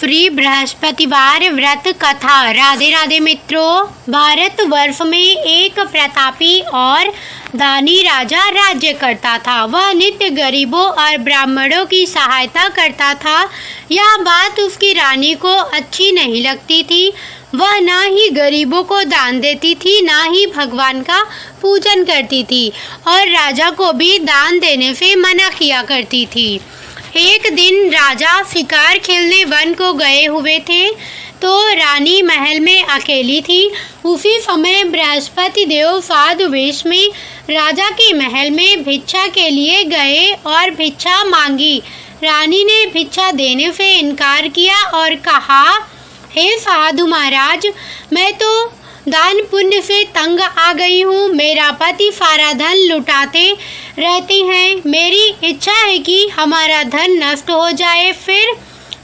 श्री बृहस्पतिवार व्रत कथा। राधे राधे मित्रों, भारतवर्ष में एक प्रतापी और दानी राजा राज्य करता था। वह नित्य गरीबों और ब्राह्मणों की सहायता करता था। यह बात उसकी रानी को अच्छी नहीं लगती थी। वह ना ही गरीबों को दान देती थी, ना ही भगवान का पूजन करती थी और राजा को भी दान देने से मना किया करती थी। एक दिन राजा शिकार खेलने वन को गए हुए थे तो रानी महल में अकेली थी। उसी समय बृहस्पति देव साधु वेश में राजा के महल में भिक्षा के लिए गए और भिक्षा मांगी। रानी ने भिक्षा देने से इनकार किया और कहा, हे साधु महाराज, मैं तो दान पुण्य से तंग आ गई हूँ। मेरा पति सारा धन लुटाते रहते हैं। मेरी इच्छा है कि हमारा धन नष्ट हो जाए, फिर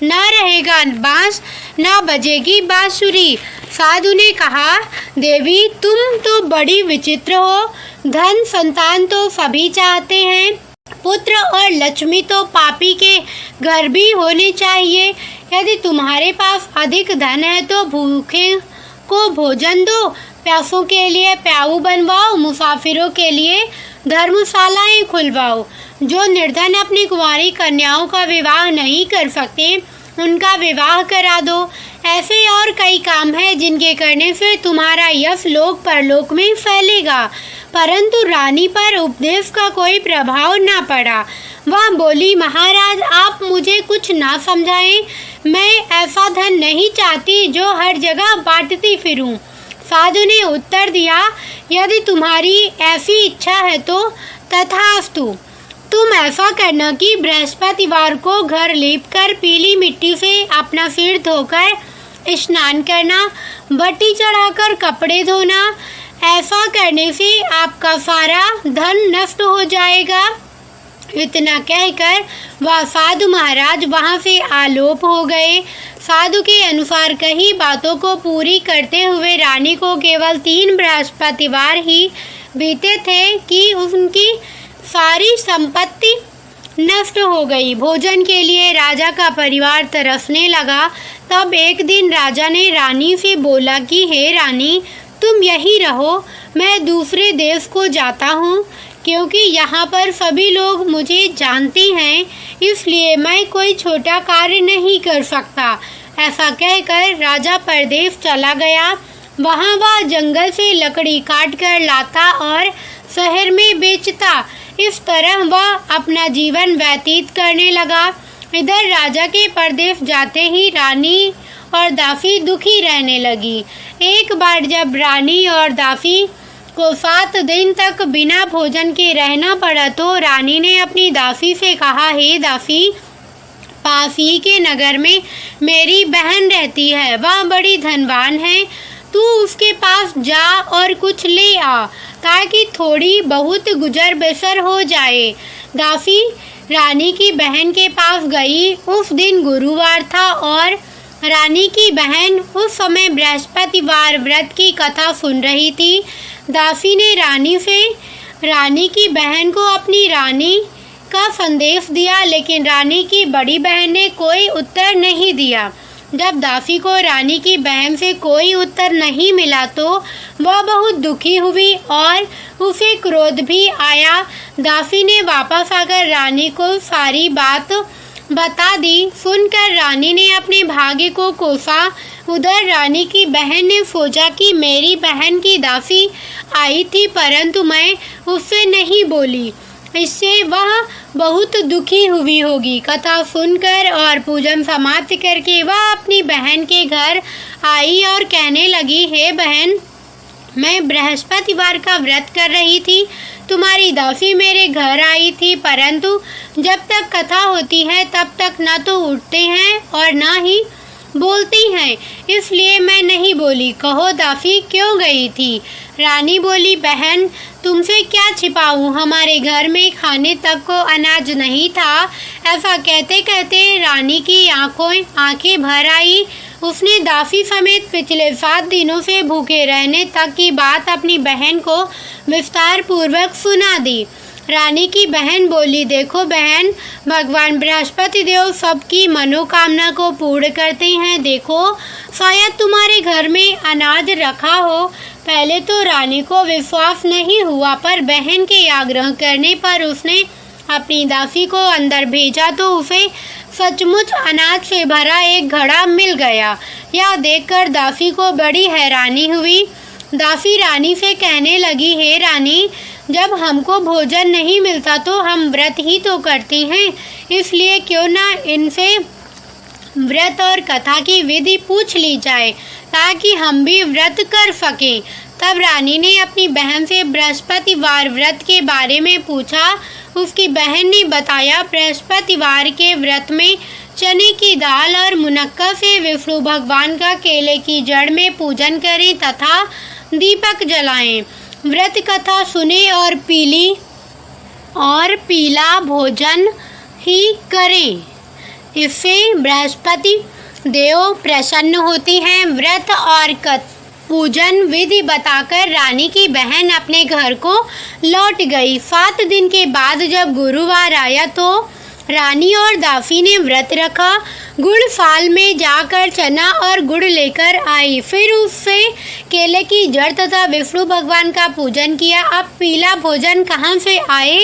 न रहेगा बांस, न बजेगी बांसुरी। साधु ने कहा, देवी तुम तो बड़ी विचित्र हो। धन संतान तो सभी चाहते हैं, पुत्र और लक्ष्मी तो पापी के घर भी होने चाहिए। यदि तुम्हारे पास अधिक धन है तो भूखे को भोजन दो, प्यासों के लिए प्याऊ बनवाओ, मुसाफिरों के लिए धर्मशालाएं खुलवाओ। जो निर्धन अपनी कुंवारी कन्याओं का विवाह नहीं कर सकते, उनका विवाह करा दो। ऐसे और कई काम हैं जिनके करने से तुम्हारा यश लोक परलोक में फैलेगा। परंतु रानी पर उपदेश का कोई प्रभाव न पड़ा। वह बोली, महाराज आप मुझे कुछ ना समझाएं। मैं ऐसा धन नहीं चाहती जो हर जगह बांटती फिरूं। साधु ने उत्तर दिया, यदि तुम्हारी ऐसी इच्छा है तो तथास्तु। तुम ऐसा करना कि बृहस्पतिवार को घर लीपकर पीली मिट्टी से अपना सिर धोकर स्नान करना, बत्ती चढ़ाकर कपड़े धोना। ऐसा करने से आपका सारा धन नष्ट हो जाएगा। इतना कहकर वह साधु महाराज वहाँ से आलोप हो गए। साधु के अनुसार कई बातों को पूरी करते हुए रानी को केवल 3 बृहस्पतिवार ही बीते थे कि उनकी सारी संपत्ति नष्ट हो गई। भोजन के लिए राजा का परिवार तरसने लगा। तब एक दिन राजा ने रानी से बोला कि हे रानी, तुम यहीं रहो, मैं दूसरे देश को जाता हूँ, क्योंकि यहाँ पर सभी लोग मुझे जानते हैं, इसलिए मैं कोई छोटा कार्य नहीं कर सकता। ऐसा कहकर राजा परदेश चला गया। वहाँ वह जंगल से लकड़ी काट कर लाता और शहर में बेचता। इस तरह वह अपना जीवन व्यतीत करने लगा। इधर राजा के परदेश जाते ही रानी और दासी दुखी रहने लगी। एक बार जब रानी और दासी को 7 दिन तक बिना भोजन के रहना पड़ा तो रानी ने अपनी दासी से कहा, हे दासी, पास ही के नगर में मेरी बहन रहती है, वह बड़ी धनवान है। तू उसके पास जा और कुछ ले आ ताकि थोड़ी बहुत गुजर बसर हो जाए। दासी रानी की बहन के पास गई। उस दिन गुरुवार था और रानी की बहन उस समय बृहस्पतिवार व्रत की कथा सुन रही थी। दासी ने रानी की बहन को अपनी रानी का संदेश दिया, लेकिन रानी की बड़ी बहन ने कोई उत्तर नहीं दिया। जब दासी को रानी की बहन से कोई उत्तर नहीं मिला तो वह बहुत दुखी हुई और उसे क्रोध भी आया। दासी ने वापस आकर रानी को सारी बात बता दी। सुनकर रानी ने अपने भाग्य को कोसा। उधर रानी की बहन ने सोचा कि मेरी बहन की दासी आई थी, परंतु मैं उससे नहीं बोली, इससे वह बहुत दुखी हुई होगी। कथा सुनकर और पूजन समाप्त करके वह अपनी बहन के घर आई और कहने लगी, हे बहन, मैं बृहस्पतिवार का व्रत कर रही थी। तुम्हारी दासी मेरे घर आई थी, परंतु जब तक कथा होती है तब तक न तो उठते हैं और न ही बोलती हैं, इसलिए मैं नहीं बोली। कहो दासी क्यों गई थी? रानी बोली, बहन तुमसे क्या छिपाऊं, हमारे घर में खाने तक को अनाज नहीं था। ऐसा कहते कहते रानी की आंखें भर आई। उसने दासी समेत पिछले 7 दिनों से भूखे रहने तक की बात अपनी बहन को विस्तार पूर्वक सुना दी। रानी की बहन बोली, देखो बहन, भगवान बृहस्पति देव सबकी मनोकामना को पूर्ण करते हैं। देखो, शायद तुम्हारे घर में अनाज रखा हो। पहले तो रानी को विश्वास नहीं हुआ, पर बहन के आग्रह करने पर उसने अपनी दासी को अंदर भेजा तो उसे सचमुच अनाज से भरा एक घड़ा मिल गया। यह देखकर दासी को बड़ी हैरानी हुई। दासी रानी से कहने लगी, हे रानी, जब हमको भोजन नहीं मिलता तो हम व्रत ही तो करते हैं, इसलिए क्यों ना इनसे व्रत और कथा की विधि पूछ ली जाए ताकि हम भी व्रत कर सकें। तब रानी ने अपनी बहन से बृहस्पतिवार व्रत के बारे में पूछा। उसकी बहन ने बताया, बृहस्पतिवार के व्रत में चने की दाल और मुनक्का से विष्णु भगवान का केले की जड़ में पूजन करें तथा दीपक जलाएं। व्रत कथा सुने और पीला भोजन ही करें। इससे बृहस्पति देव प्रसन्न होते हैं। व्रत और पूजन विधि बताकर रानी की बहन अपने घर को लौट गई। 7 दिन के बाद जब गुरुवार आया तो रानी और दासी ने व्रत रखा। गुड़ फाल में जाकर चना और गुड़ लेकर आई, फिर उससे केले की जड़ तथा विष्णु भगवान का पूजन किया। अब पीला भोजन कहाँ से आए,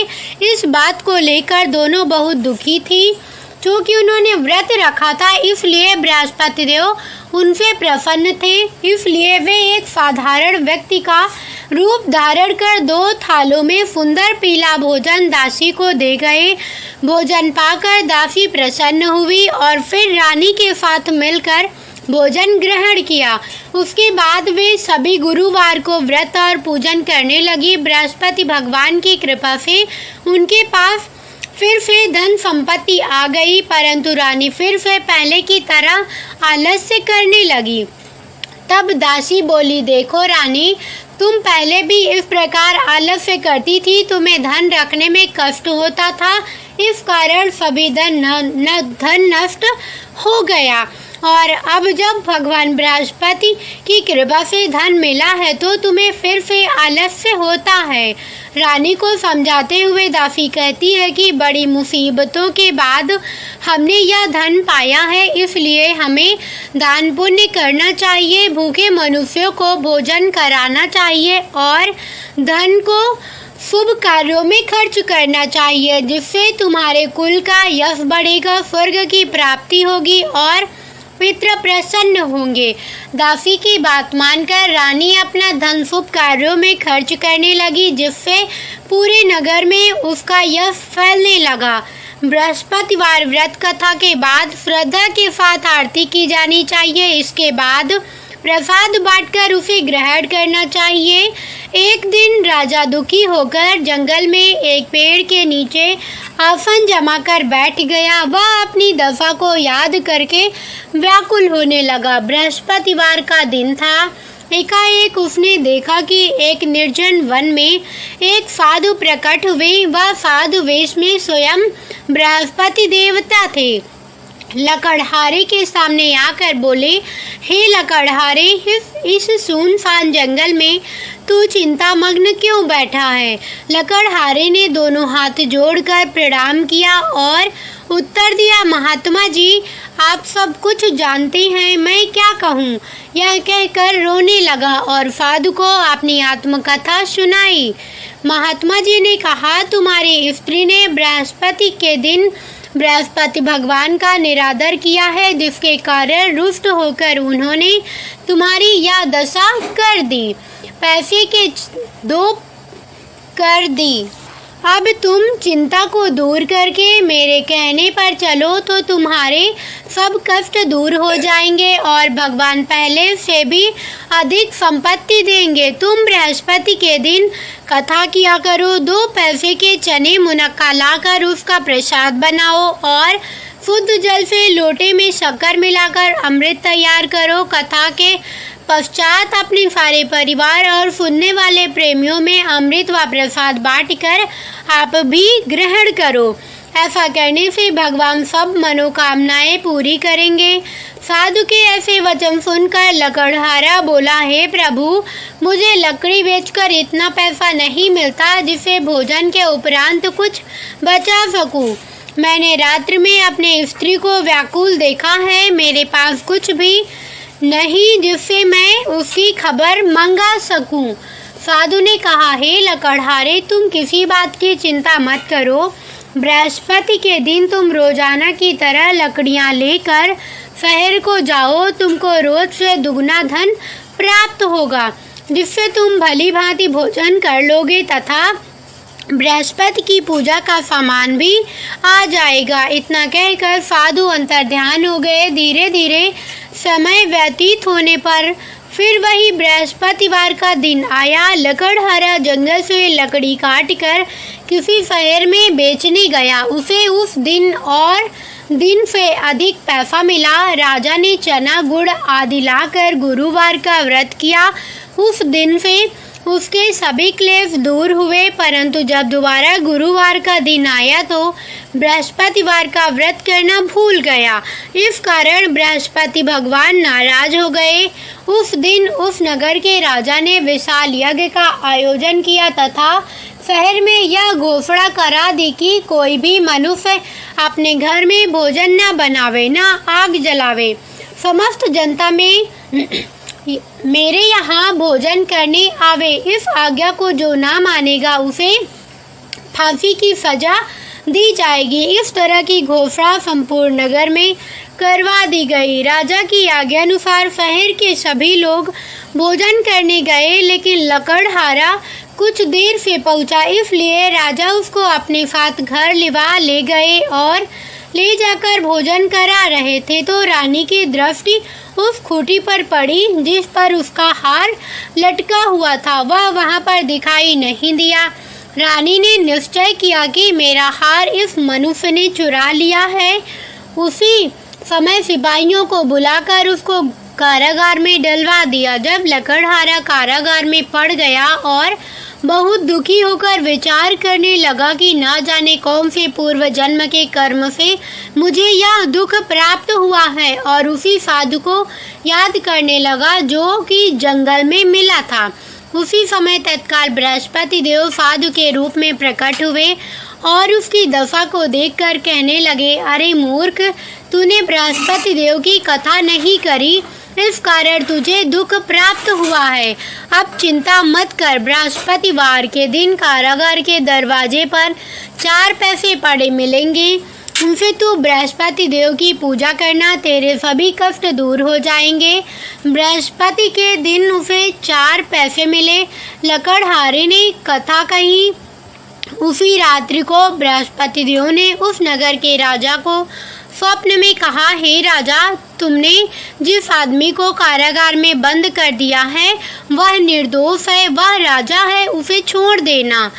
इस बात को लेकर दोनों बहुत दुखी थी। क्योंकि उन्होंने व्रत रखा था, इसलिए बृहस्पति देव उनसे प्रसन्न थे। इसलिए वे एक साधारण व्यक्ति का रूप धारण कर 2 थालों में सुंदर पीला भोजन दासी को दे गए। भोजन पाकर दासी प्रसन्न हुई और फिर रानी के साथ मिलकर भोजन ग्रहण किया। उसके बाद वे सभी गुरुवार को व्रत और पूजन करने लगी। बृहस्पति भगवान की कृपा से उनके पास फिर से धन संपत्ति आ गई, परंतु रानी फिर से पहले की तरह आलस्य करने लगी। तब दासी बोली, देखो रानी, तुम पहले भी इस प्रकार आलस्य करती थी, तुम्हें धन रखने में कष्ट होता था, इस कारण सभी धन नष्ट हो गया। और अब जब भगवान बृहस्पति की कृपा से धन मिला है तो तुम्हें फिर से आलस्य होता है। रानी को समझाते हुए दासी कहती है कि बड़ी मुसीबतों के बाद हमने यह धन पाया है, इसलिए हमें दान पुण्य करना चाहिए, भूखे मनुष्यों को भोजन कराना चाहिए और धन को शुभ कार्यों में खर्च करना चाहिए, जिससे तुम्हारे कुल का यश बढ़ेगा, स्वर्ग की प्राप्ति होगी और पितृ प्रसन्न होंगे। दासी की बात मानकर रानी अपना धन शुभ कार्यों में खर्च करने लगी, जिससे पूरे नगर में उसका यश फैलने लगा। बृहस्पतिवार व्रत कथा के बाद श्रद्धा के साथ आरती की जानी चाहिए। इसके बाद प्रसाद बांटकर उसे ग्रहण करना चाहिए। एक दिन राजा दुखी होकर जंगल में एक पेड़ के नीचे आसन जमा कर बैठ गया। वह अपनी दशा को याद करके व्याकुल होने लगा। बृहस्पतिवार का दिन था। एकाएक उसने देखा कि एक निर्जन वन में एक साधु प्रकट हुए। वह साधु वेश में स्वयं बृहस्पति देवता थे। लकड़हारे के सामने आकर बोले, हे लकड़हारे, इस सुनसान जंगल में तू चिंतामग्न क्यों बैठा है? लकड़हारे ने दोनों हाथ जोड़कर प्रणाम किया और उत्तर दिया, महात्मा जी, आप सब कुछ जानते हैं, मैं क्या कहूँ? यह कहकर रोने लगा और साधु को अपनी आत्मकथा सुनाई। महात्मा जी ने कहा, तुम्हारी स्त्री ने बृहस्पति के दिन बृहस्पति भगवान का निरादर किया है, जिसके कारण रुष्ट होकर उन्होंने तुम्हारी यह दशा कर दी, पैसे के 2 कर दी। अब तुम चिंता को दूर करके मेरे कहने पर चलो तो तुम्हारे सब कष्ट दूर हो जाएंगे और भगवान पहले से भी अधिक संपत्ति देंगे। तुम बृहस्पति के दिन कथा किया करो, 2 पैसे के चने मुनक्का लाकर उसका प्रसाद बनाओ और शुद्ध जल से लोटे में शक्कर मिलाकर अमृत तैयार करो। कथा के पश्चात अपने सारे परिवार और सुनने वाले प्रेमियों में अमृत व प्रसाद बांटकर आप भी ग्रहण करो। ऐसा करने से भगवान सब मनोकामनाएं पूरी करेंगे। साधु के ऐसे वचन सुनकर लकड़हारा बोला, हे प्रभु, मुझे लकड़ी बेचकर इतना पैसा नहीं मिलता जिससे भोजन के उपरांत कुछ बचा सकूं। मैंने रात्रि में अपने स्त्री को व्याकुल देखा है। मेरे पास कुछ भी नहीं जिससे मैं उसकी खबर मंगा सकूं। साधु ने कहा, हे लकड़हारे, तुम किसी बात की चिंता मत करो। बृहस्पति के दिन तुम रोजाना की तरह लकड़ियां लेकर शहर को जाओ। तुमको रोज से दुगना धन प्राप्त होगा जिससे तुम भली भांति भोजन कर लोगे तथा बृहस्पति की पूजा का सामान भी आ जाएगा। इतना कहकर साधु अंतर्ध्यान हो गए। धीरे धीरे समय व्यतीत होने पर फिर वही बृहस्पतिवार का दिन आया। लकड़हारा जंगल से लकड़ी काटकर किसी शहर में बेचने गया। उसे उस दिन और दिन से अधिक पैसा मिला। राजा ने चना गुड़ आदि लाकर गुरुवार का व्रत किया। उस दिन से उसके सभी क्लेश दूर हुए, परंतु जब दोबारा गुरुवार का दिन आया तो बृहस्पतिवार का व्रत करना भूल गया। इस कारण बृहस्पति भगवान नाराज हो गए। उस दिन उस नगर के राजा ने विशाल यज्ञ का आयोजन किया तथा शहर में यह घोषणा करा दी कि कोई भी मनुष्य अपने घर में भोजन न बनावे, न आग जलावे। समस्त जनता में मेरे यहाँ भोजन करने आवे। इस आज्ञा को जो ना मानेगा उसे फांसी की सजा दी जाएगी। इस तरह की घोषणा संपूर्ण नगर में करवा दी गई। राजा की आज्ञा अनुसार शहर के सभी लोग भोजन करने गए, लेकिन लकड़हारा कुछ देर से पहुंचा, इसलिए राजा उसको अपने साथ घर ले गए और ले जाकर भोजन करा रहे थे तो रानी की दृष्टि उस खूंटी पर पड़ी जिस पर उसका हार लटका हुआ था। वह वहां पर दिखाई नहीं दिया। रानी ने निश्चय किया कि मेरा हार इस मनुष्य ने चुरा लिया है। उसी समय सिपाहियों को बुलाकर उसको कारागार में डलवा दिया। जब लकड़हारा कारागार में पड़ गया और बहुत दुखी होकर विचार करने लगा कि न जाने कौन से पूर्व जन्म के कर्म से मुझे यह दुख प्राप्त हुआ है, और उसी साधु को याद करने लगा जो कि जंगल में मिला था। उसी समय तत्काल बृहस्पति देव साधु के रूप में प्रकट हुए और उसकी दशा को देखकर कहने लगे, अरे मूर्ख, तूने बृहस्पति देव की कथा नहीं करी, इस कारण तुझे दुख प्राप्त हुआ है। अब चिंता मत कर। बृहस्पतिवार के दिन कारागार के दरवाजे पर 4 पैसे पड़े मिलेंगे। उनसे तू बृहस्पति देव की पूजा करना, तेरे सभी कष्ट दूर हो जाएंगे। बृहस्पति के दिन उसे 4 पैसे मिले। लकड़हारे ने कथा कही। उसी रात्रि को बृहस्पति देव ने उस नगर के राजा को स्वप्न में कहा, हे राजा, तुमने जिस आदमी को कारागार में बंद कर दिया है वह निर्दोष है, वह राजा है, उसे छोड़ देना।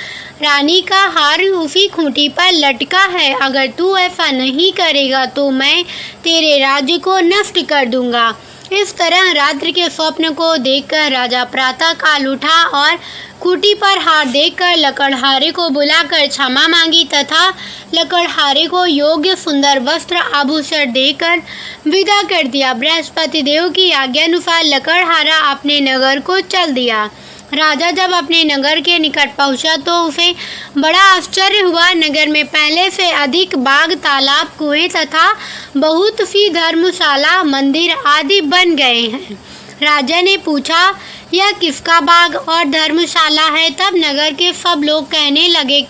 रानी का हार उसी खूंटी पर लटका है। अगर तू ऐसा नहीं करेगा तो मैं तेरे राज्य को नष्ट कर दूंगा। इस तरह रात्रि के स्वप्न को देखकर राजा प्रातः काल उठा और खूंटी पर हार देखकर लकड़हारे को बुलाकर क्षमा मांगी तथा लकड़हारे को योग्य सुंदर वस्त्र आभूषण देकर विदा कर दिया। बृहस्पति देव की आज्ञानुसार लकड़हारा अपने नगर को चल दिया। राजा जब अपने नगर के निकट पहुंचा तो उसे बड़ा आश्चर्य हुआ। नगर में पहले से अधिक बाग, तालाब, कुएं तथा बहुत सी धर्मशाला, मंदिर आदि बन गए हैं। राजा ने पूछा, यह किसका बाग और धर्मशाला है? तब नगर के सब लोग कहने लगे,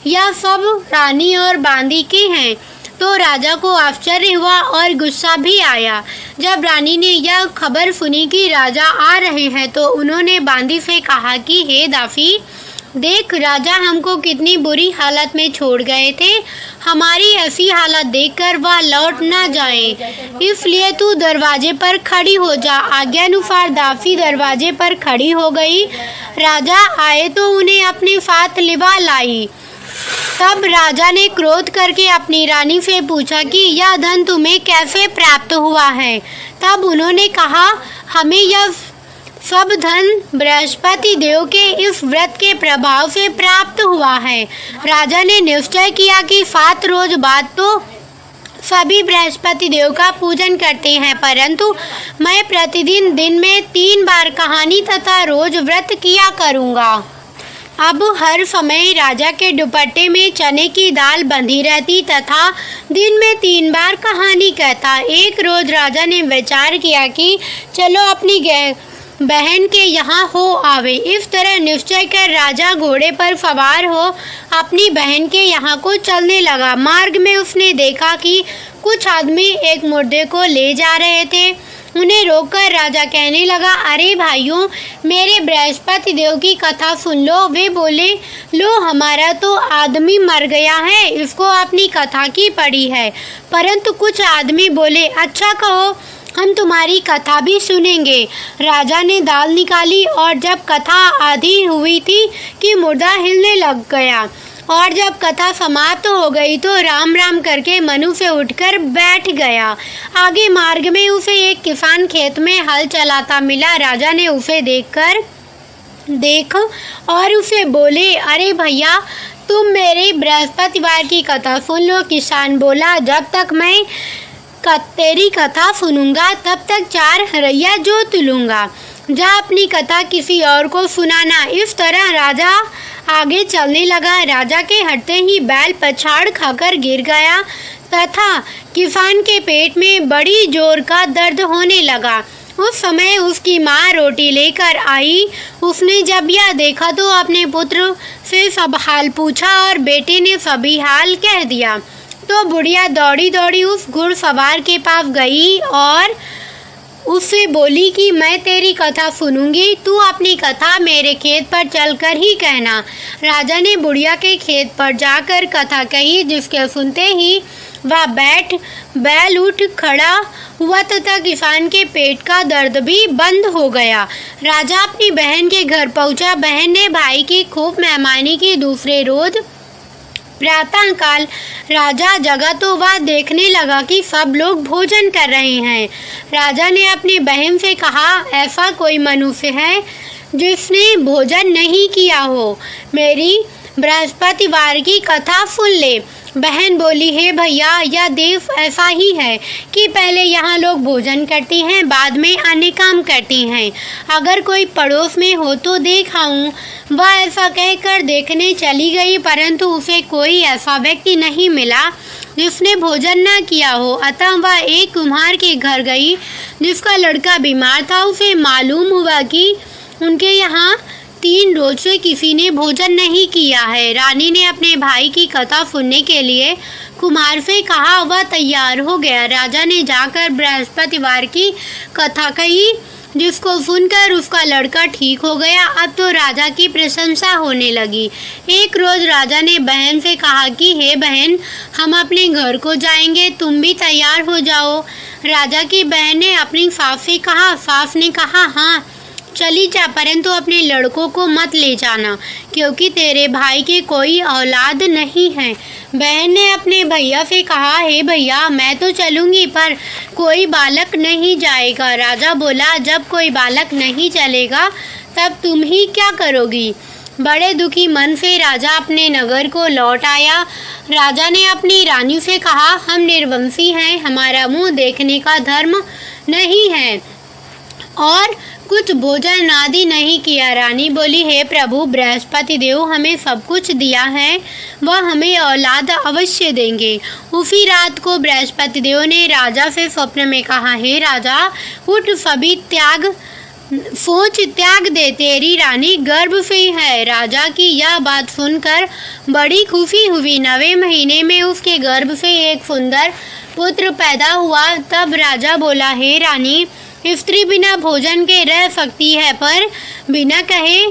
यह सब रानी और बांदी के हैं। तो राजा को आश्चर्य हुआ और गुस्सा भी आया। जब रानी ने यह खबर सुनी कि राजा आ रहे हैं तो उन्होंने बांदी से कहा कि हे दासी, देख, राजा हमको कितनी बुरी हालत में छोड़ गए थे। हमारी ऐसी हालत देखकर वह लौट ना जाए, इसलिए तू दरवाजे पर खड़ी हो जा। आज्ञानुसार दासी दरवाजे पर खड़ी हो गई। राजा आए तो उन्हें अपने साथ लिवा लाई। तब राजा ने क्रोध करके अपनी रानी से पूछा कि यह धन तुम्हें कैसे प्राप्त हुआ है? तब उन्होंने कहा, हमें यह सब धन बृहस्पति देव के इस व्रत के प्रभाव से प्राप्त हुआ है। राजा ने निश्चय किया कि 7 रोज बाद तो सभी बृहस्पति देव का पूजन करते हैं, परंतु मैं प्रतिदिन दिन में 3 बार कहानी तथा रोज व्रत किया करूँगा। अब हर समय राजा के दुपट्टे में चने की दाल बंधी रहती तथा दिन में 3 बार कहानी कहता। एक रोज राजा ने विचार किया कि चलो अपनी बहन के यहाँ हो आवे। इस तरह निश्चय कर राजा घोड़े पर सवार हो अपनी बहन के यहाँ को चलने लगा। मार्ग में उसने देखा कि कुछ आदमी एक मुर्दे को ले जा रहे थे। उन्हें रोककर राजा कहने लगा, अरे भाइयों, मेरे बृहस्पति देव की कथा सुन लो। वे बोले, लो हमारा तो आदमी मर गया है, इसको अपनी कथा की पड़ी है। परंतु कुछ आदमी बोले, अच्छा कहो, हम तुम्हारी कथा भी सुनेंगे। राजा ने दाल निकाली और जब कथा आधी हुई थी कि मुर्दा हिलने लग गया और जब कथा समाप्त हो गई तो राम राम करके मनु से उठकर बैठ गया। आगे मार्ग में उसे एक किसान खेत में हल चलाता मिला। राजा ने उसे देख और उसे बोले, अरे भैया, तुम मेरे बृहस्पतिवार की कथा सुन लो। किसान बोला, जब तक मैं तेरी कथा सुनूंगा तब तक 4 हरैया जोत लूँगा। जा अपनी कथा किसी और को सुनाना। इस तरह राजा आगे चलने लगा। राजा के हटते ही बैल पछाड़ खाकर गिर गया तथा किसान के पेट में बड़ी जोर का दर्द होने लगा। उस समय उसकी माँ रोटी लेकर आई। उसने जब यह देखा तो अपने पुत्र से सब हाल पूछा और बेटे ने सभी हाल कह दिया। तो बुढ़िया दौड़ी दौड़ी उस घुड़सवार के पास गई और उससे बोली कि मैं तेरी कथा सुनूंगी, तू अपनी कथा मेरे खेत पर चलकर ही कहना। राजा ने बुढ़िया के खेत पर जाकर कथा कही, जिसके सुनते ही वह बैल उठ खड़ा हुआ तथा किसान के पेट का दर्द भी बंद हो गया। राजा अपनी बहन के घर पहुंचा। बहन ने भाई की खूब मेहमानी की। दूसरे रोज प्रातः काल राजा जगा तो वह देखने लगा कि सब लोग भोजन कर रहे हैं। राजा ने अपनी बहन से कहा, ऐसा कोई मनुष्य है जिसने भोजन नहीं किया हो, मेरी बृहस्पतिवार की कथा सुन ले। बहन बोली, हे भैया, यह देव ऐसा ही है कि पहले यहाँ लोग भोजन करते हैं, बाद में अन्य काम करते हैं। अगर कोई पड़ोस में हो तो देख आऊँ। वह ऐसा कहकर देखने चली गई, परंतु उसे कोई ऐसा व्यक्ति नहीं मिला जिसने भोजन न किया हो। अतः वह एक कुम्हार के घर गई जिसका लड़का बीमार था। उसे मालूम हुआ कि उनके यहाँ 3 रोज से किसी ने भोजन नहीं किया है। रानी ने अपने भाई की कथा सुनने के लिए कुम्हार से कहा। वह तैयार हो गया। राजा ने जाकर बृहस्पतिवार की कथा कही, जिसको सुनकर उसका लड़का ठीक हो गया। अब तो राजा की प्रशंसा होने लगी। एक रोज राजा ने बहन से कहा कि हे बहन, हम अपने घर को जाएंगे, तुम भी तैयार हो जाओ। राजा की बहन ने अपनी सास से कहा। सास ने कहा, हाँ चली जा, परंतु अपने लड़कों को मत ले जाना, क्योंकि तेरे भाई की कोई औलाद नहीं है। बहन ने अपने भैया से कहा, हे भैया, मैं तो चलूँगी, पर कोई बालक नहीं जाएगा। राजा बोला, जब कोई बालक नहीं चलेगा तब तुम ही क्या करोगी। बड़े दुखी मन से राजा अपने नगर को लौट आया। राजा ने अपनी रानी से कहा, हम निर्वंशी हैं, हमारा मुँह देखने का धर्म नहीं है और कुछ भोजन आदि नहीं किया। रानी बोली, हे प्रभु, बृहस्पति देव हमें सब कुछ दिया है, वह हमें औलाद अवश्य देंगे। उसी रात को बृहस्पति देव ने राजा से स्वप्न में कहा, हे राजा, उठ, सभी सोच त्याग दे, तेरी रानी गर्भ से है। राजा की यह बात सुनकर बड़ी खुशी हुई। 9वें महीने में उसके गर्भ से एक सुंदर पुत्र पैदा हुआ। तब राजा बोला, हे रानी, स्त्री बिना भोजन के रह सकती है, पर बिना कहे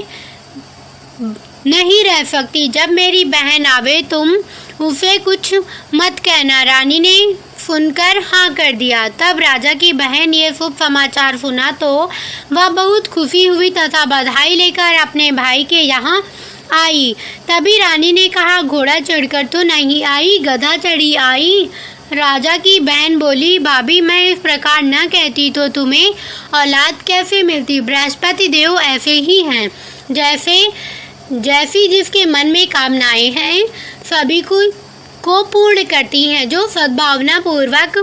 नहीं रह सकती। जब मेरी बहन आवे तुम उसे कुछ मत कहना। रानी ने सुनकर हाँ कर दिया। तब राजा की बहन ये शुभ समाचार सुना तो वह बहुत खुशी हुई तथा बधाई लेकर अपने भाई के यहाँ आई। तभी रानी ने कहा, घोड़ा चढ़कर तो नहीं आई, गधा चढ़ी आई। राजा की बहन बोली, भाभी, मैं इस प्रकार न कहती तो तुम्हें औलाद कैसे मिलती। बृहस्पति देव ऐसे ही हैं, जैसी जिसके मन में कामनाएं हैं, सभी को पूर्ण करती हैं। जो सद्भावना पूर्वक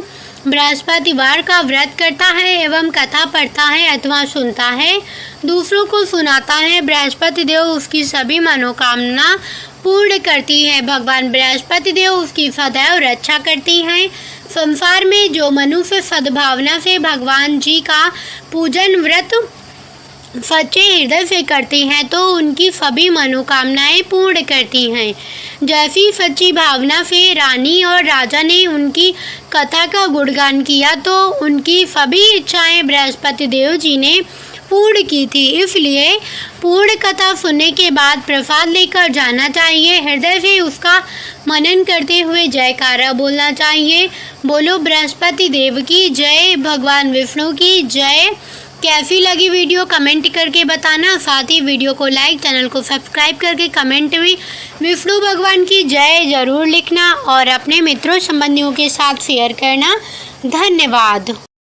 बृहस्पतिवार का व्रत करता है एवं कथा पढ़ता है अथवा सुनता है, दूसरों को सुनाता है, बृहस्पति देव उसकी सभी मनोकामना पूर्ण करती है। भगवान बृहस्पति देव उसकी सदैव रक्षा करती हैं। संसार में जो मनुष्य सद्भावना से भगवान जी का पूजन व्रत सच्चे हृदय से करते हैं तो उनकी सभी मनोकामनाएं पूर्ण करती हैं। जैसी सच्ची भावना से रानी और राजा ने उनकी कथा का गुणगान किया तो उनकी सभी इच्छाएं बृहस्पति देव जी ने पूर्ण की थी। इसलिए पूर्ण कथा सुनने के बाद प्रसाद लेकर जाना चाहिए। हृदय से उसका मनन करते हुए जयकारा बोलना चाहिए। बोलो बृहस्पति देव की जय, भगवान विष्णु की जय। कैसी लगी वीडियो कमेंट करके बताना। साथ ही वीडियो को लाइक, चैनल को सब्सक्राइब करके कमेंट में विष्णु भगवान की जय जरूर लिखना और अपने मित्रों संबंधियों के साथ शेयर करना। धन्यवाद।